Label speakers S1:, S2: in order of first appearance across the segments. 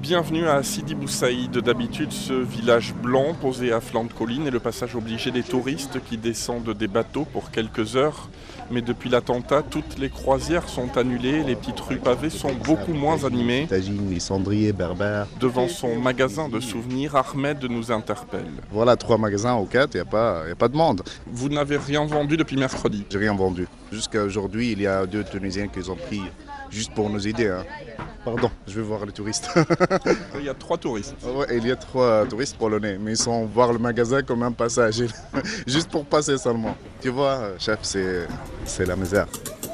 S1: Bienvenue à Sidi Bou Saïd. D'habitude, ce village blanc posé à flanc de colline est le passage obligé des touristes qui descendent des bateaux pour quelques heures. Mais depuis l'attentat, toutes les croisières sont annulées, les petites rues pavées sont beaucoup moins animées.
S2: Tagine, les cendriers, berbères.
S1: Devant son magasin de souvenirs, Ahmed nous interpelle.
S2: Voilà 3 magasins ou 4, il n'y a pas de monde.
S1: Vous n'avez rien vendu depuis mercredi?
S2: J'ai rien vendu. Jusqu'à aujourd'hui, il y a 2 Tunisiens qui ont pris juste pour nous aider. Pardon, je vais voir les touristes.
S1: Il y a 3 touristes.
S2: Ouais, il y a 3 touristes polonais, mais ils sont voir le magasin comme un passage, juste pour passer seulement. Tu vois, chef, c'est la misère.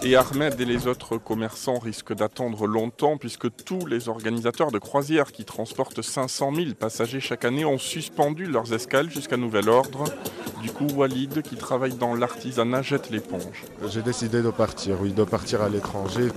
S1: Et Ahmed et les autres commerçants risquent d'attendre longtemps puisque tous les organisateurs de croisières qui transportent 500 000 passagers chaque année ont suspendu leurs escales jusqu'à nouvel ordre. Du coup, Walid, qui travaille dans l'artisanat, jette l'éponge.
S3: J'ai décidé de partir, oui, de partir à l'étranger.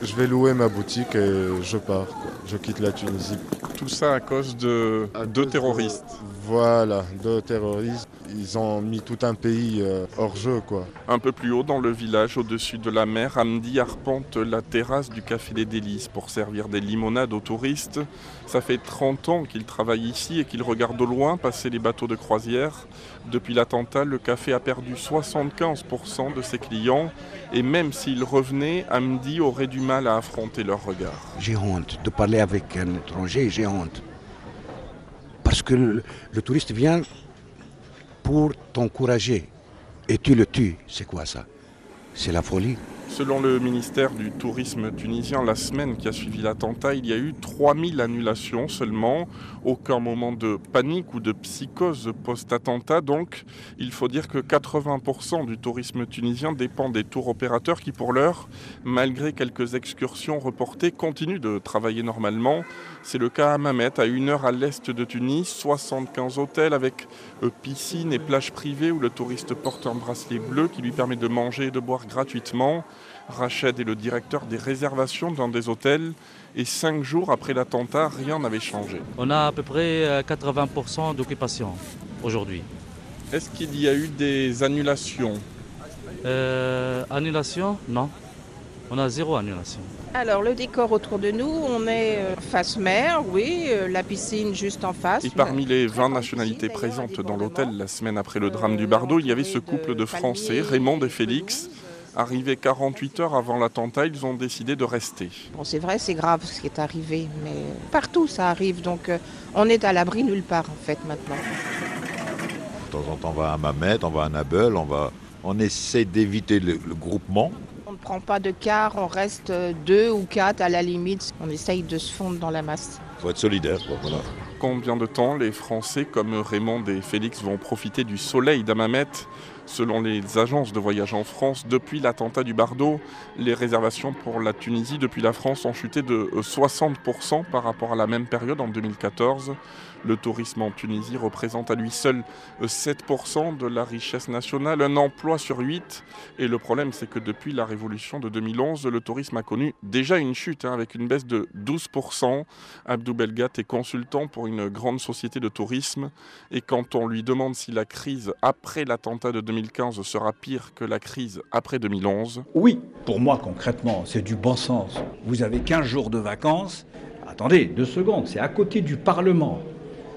S3: Je vais louer ma boutique et je pars, quoi. Je quitte la Tunisie.
S1: Tout ça à cause de 2 terroristes.
S3: Voilà, 2 terroristes. Ils ont mis tout un pays hors jeu, quoi.
S1: Un peu plus haut dans le village, au-dessus de la mer, Hamdi arpente la terrasse du Café des Délices pour servir des limonades aux touristes. Ça fait 30 ans qu'il travaille ici et qu'il regarde au loin passer les bateaux de croisière. Depuis l'attentat, le café a perdu 75% de ses clients. Et même s'ils revenaient, Hamdi aurait du mal à affronter leur regard.
S4: J'ai honte de parler avec un étranger, j'ai honte. Parce que le touriste vient pour t'encourager et tu le tues. C'est quoi ça? C'est la folie.
S1: Selon le ministère du Tourisme tunisien, la semaine qui a suivi l'attentat, il y a eu 3000 annulations seulement. Aucun moment de panique ou de psychose post-attentat. Donc, il faut dire que 80% du tourisme tunisien dépend des tours opérateurs qui, pour l'heure, malgré quelques excursions reportées, continuent de travailler normalement. C'est le cas à Mamet, à 1 heure à l'est de Tunis, 75 hôtels avec piscine et plages privées où le touriste porte un bracelet bleu qui lui permet de manger et de boire gratuitement. Rached est le directeur des réservations dans des hôtels et 5 jours après l'attentat, rien n'avait changé.
S5: On a à peu près 80% d'occupation aujourd'hui.
S1: Est-ce qu'il y a eu des annulations?
S5: Annulation? Non. On a 0 annulation.
S6: Alors le décor autour de nous, on est face mer, oui, la piscine juste en face.
S1: Et parmi les 20 nationalités présentes dans l'hôtel la semaine après le drame du Bardo, il y avait ce couple de Français, Raymond et Félix. Arrivés 48 heures avant l'attentat, ils ont décidé de rester.
S6: Bon, c'est vrai, c'est grave ce qui est arrivé, mais partout ça arrive, donc on est à l'abri nulle part en fait maintenant.
S7: De temps en temps, on va à Mamet, on va à Nabeul, on essaie d'éviter le groupement.
S6: On ne prend pas de car, on reste 2 ou 4 à la limite, on essaye de se fondre dans la masse.
S7: Il faut être solidaire, quoi, voilà.
S1: Combien de temps les Français comme Raymond et Félix vont profiter du soleil d'Hammamet? Selon les agences de voyage en France, depuis l'attentat du Bardo, les réservations pour la Tunisie depuis la France ont chuté de 60% par rapport à la même période en 2014. Le tourisme en Tunisie représente à lui seul 7% de la richesse nationale, un emploi sur 8. Et le problème, c'est que depuis la révolution de 2011, le tourisme a connu déjà une chute, avec une baisse de 12%. Abdou Belgat est consultant pour une grande société de tourisme. Et quand on lui demande si la crise après l'attentat de 2015 sera pire que la crise après 2011.
S8: Oui, pour moi concrètement, c'est du bon sens. Vous avez 15 jours de vacances. Attendez, 2 secondes, c'est à côté du Parlement.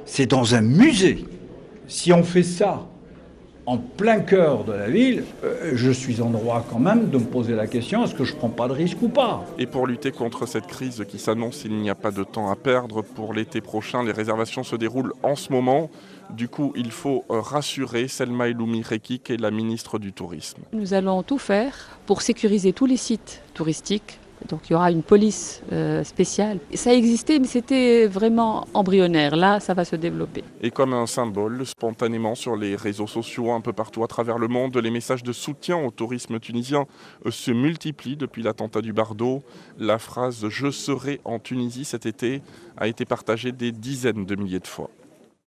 S8: C'est dans un musée. Si on fait ça en plein cœur de la ville, je suis en droit quand même de me poser la question, est-ce que je ne prends pas de risque ou pas?
S1: Et pour lutter contre cette crise qui s'annonce, il n'y a pas de temps à perdre. Pour l'été prochain, les réservations se déroulent en ce moment. Du coup, il faut rassurer Selma Eloumi Reki, qui est la ministre du Tourisme.
S9: Nous allons tout faire pour sécuriser tous les sites touristiques. Donc il y aura une police spéciale. Ça existait, mais c'était vraiment embryonnaire. Là, ça va se développer.
S1: Et comme un symbole, spontanément sur les réseaux sociaux, un peu partout à travers le monde, les messages de soutien au tourisme tunisien se multiplient depuis l'attentat du Bardo. La phrase « Je serai en Tunisie cet été » a été partagée des dizaines de milliers de fois.